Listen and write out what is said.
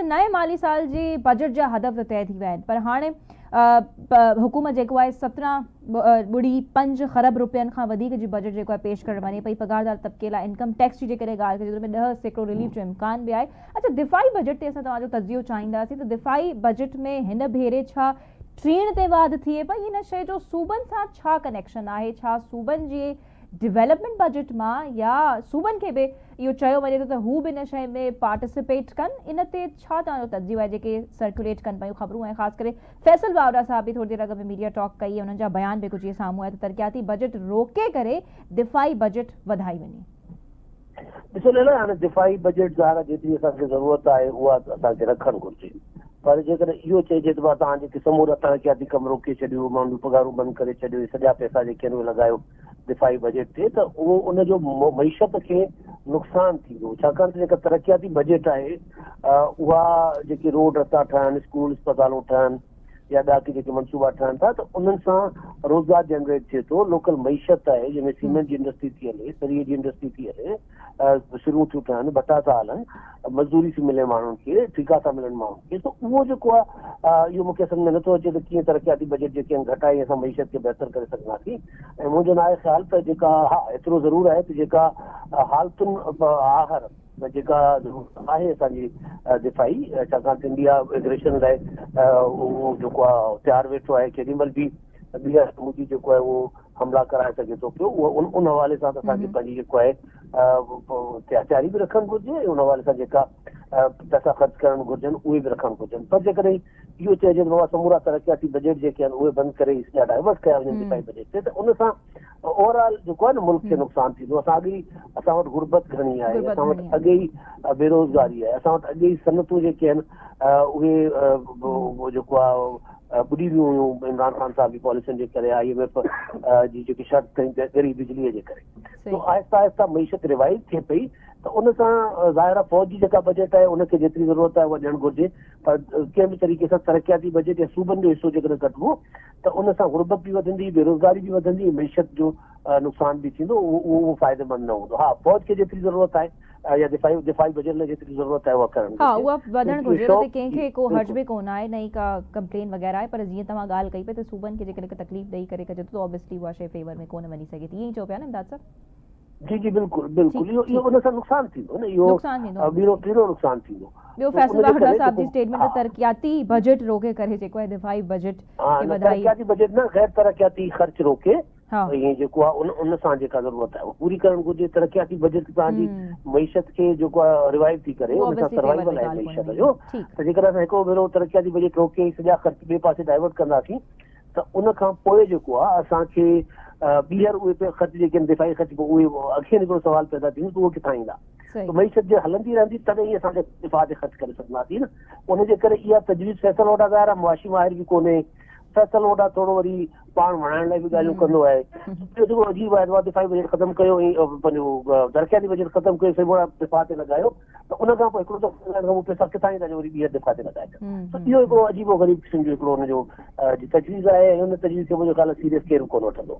नए माली साल जी बजट जा हदफ तय थी विया आहिनि पर हाणे हुकूमत जेको आहे 17.5 खरब रुपयनि खां वधीक जी बजट जेको आहे पेश करणु वञे पई। पघारदार तबके लाइ इनकम टैक्स जी जेकॾहिं ॻाल्हि कजे त 10% रिलीफ जो इम्कान बि आहे। अच्छा, दिफ़ाई बजट ते असां तव्हांजो तजियो चाहींदासीं त दिफ़ाई बजट में हिन भेरे छा ट्रीण ते वाध थिए पई, हिन शइ जो सूबनि सां छा कनेक्शन आहे? छा सूबनि जे डेवलपमेंट बजट मां या सूबनि खे बि इहो चयो वञे थो त हू बि इन शइ में पार्टिसिपेट कनि? इन ते छा तव्हांजो तजियो आहे? जेके सर्कुलेट कनि पियूं ख़बरूं ऐं ख़ासि करे फैसल वावरा साहब बि थोरी देरि अॻु में मीडिया टॉक कई, उन्हनि जा बयान बि कुझु इहे साम्हूं आहे त तरक़ियाती बजट रोके करे दिफ़ाई बजट वधाई वञे। ॾिसो न, हाणे दिफ़ाई बजट ज़ाहिर जेतिरी असांखे ज़रूरत आहे उहा असांखे रखणु घुरिजे, पर जेकॾहिं इहो चइजे त तव्हां जेके समूरा तरक़ियाती कम रोके छॾियो, माण्हू पघारूं बंदि करे छॾियो, सॼा पैसा जेके आहिनि उहे लॻायो दिफ़ाई बजट ते, त उहो उनजो मईशत खे नुक़सानु थींदो। छाकाणि त जेका तरक़ियाती बजट आहे उहा जेके रोड रस्ता ठहनि, स्कूल अस्पतालूं ठहनि या बाक़ी जेके मनसूबा ठहनि था, त उन्हनि सां रोज़गार जनरेट थिए थो। लोकल मईशत आहे जंहिंमें सीमेंट जी इंडस्ट्री थी हले, सरीअ जी इंडस्ट्री थी हले, शुरू थियूं ठहनि, भटा था हलनि, मज़दूरी थी मिले माण्हुनि खे, ठीका था मिलनि माण्हुनि खे, त उहो जेको आहे इहो मूंखे सम्झ में नथो अचे त कीअं तरक़ियाती बजट जेके आहिनि घटाए असां मईशत खे बहितर करे सघंदासीं। ऐं मुंहिंजो न आहे ख़्यालु त जेका एतिरो ज़रूरु आहे त जेका हालतुनि आहर जेका आहे असांजी दिफ़ाई, छाकाणि त इंडिया एग्रेशन लाइ उहो जेको आहे तयारु वेठो आहे, केॾी महिल बि ॿीहर मुंहिंजी जेको आहे उहो हमला कराए सघे थो पियो। उहो उन हवाले सां त असांखे पंहिंजी जेको आहे तयारी बि रखणु घुरिजे ऐं उन हवाले सां जेका पैसा ख़र्चु करणु घुरिजनि उहे बि रखणु घुरिजनि। पर जेकॾहिं इहो चइजे त बाबा समूरा तरक़ियाती बजट जेके आहिनि उहे बंदि करे डाइवर्ट कया वञनि दिफ़ाई बजट ते, त उन सां ओवरऑल जेको आहे न मुल्क खे नुक़सानु थींदो। असां वटि गुरबत घणी आहे, असां वटि अॻे ई बेरोज़गारी आहे, असां वटि अॻे ई सनतूं जेके आहिनि उहे जेको आहे ॿुॾी वियूं हुयूं इमरान ख़ान साहब जी पॉलिसियुनि जे करे, IMF जी जेकी शर्त कई ॻरी बिजलीअ जे करे, तो आहिस्ता आहिस्ता मईशत रिवाइव थिए पई। त उन सां ज़ाहिर फ़ौज जी जेका बजट आहे उनखे जेतिरी ज़रूरत आहे उहा ॾियणु घुरिजे, पर कंहिं बि तरीक़े सां तरक़ियाती बजट या सूबनि जो हिसो जेकॾहिं घटिबो त उन सां गुरबत बि वधंदी, बेरोज़गारी बि वधंदी, मईशत जो नुक़सानु बि थींदो, उहो फ़ाइदेमंद न हूंदो। हा, फ़ौज खे जेतिरी ज़रूरत आहे या दिफ़ाई बजट लाइ जेतिरी ज़रूरत आहे उहा करणु हा, उहा वधणु घुरिजे, उते कंहिंखे को हर्ज बि कोन आहे, न ई का कंप्लेन वग़ैरह आहे। पर जीअं तव्हां ॻाल्हि कई पई त सूबनि खे जेकॾहिं तकलीफ़ ॾेई करे कजे त ऑब्वियसली उहा शइ फेवर में कोन वञी सघे थी, ईअं ई चओ पिया न इमदाद साहब? जी जी बिल्कुलु बिल्कुलु, इहो उन सां नुक़सानु थींदो न, इहो ॿीरो नुक़सानु थींदो। ॿियो फैसल वावड़ा साहब जी स्टेटमेंट त तरक़ियाती बजट रोके करे जेको आहे दिफ़ाई बजट खे वधाई, तरक़ियाती बजट न, गैर तरक़ियाती ख़र्च रोके ईअं जेको आहे उन सां जेका ज़रूरत आहे उहा पूरी करणु घुरिजे। तरक़ियाती बजट तव्हांजी मईशत खे जेको आहे रिवाइव थी करे उन सां सर्वाइवल आहे मईशत जो। त जेकॾहिं असां हिकिड़ो भेरो तरक़ियाती बजट रोके सॼा ख़र्च ॿिए पासे डाइवर्ट कंदासीं त उन खां पोइ जेको आहे असांखे ॿीहर उहे ख़र्च जेके आहिनि दिफ़ाई ख़र्च उहे अखियुनि हिकिड़ो सुवाल पैदा थींदो त उहो किथां ईंदा? मईशत जे हलंदी रहंदी तॾहिं ई असांखे दिफ़ा ते ख़र्च करे सघंदासीं न। उनजे करे इहा तजवीज़ फैसल वॾा ज़ाहिर आहे मुआशी माहिर बि कोन्हे, फैसल वॾा थोरो वरी पाण वणाइण लाइ बि ॻाल्हियूं कंदो आहे। जेको अजीब आहे दिफ़ाई बजट ख़तमु कयो ऐं पंहिंजो तरक़ियाती बजट ख़तमु कयो, सिर्फ़ु दिफ़ा ते लॻायो, त उन खां पोइ हिकिड़ो दफ़ो पैसा किथां ईंदा जो वरी ॿीहर दिफ़ा ते लॻाए छॾ। त इहो हिकिड़ो अजीबो ग़रीब क़िस्म जो हिकिड़ो हुनजो तजवीज़ आहे ऐं हुन तजवीज़ खे मुंहिंजो ख़्यालु सीरियस केरु कोन वठंदो।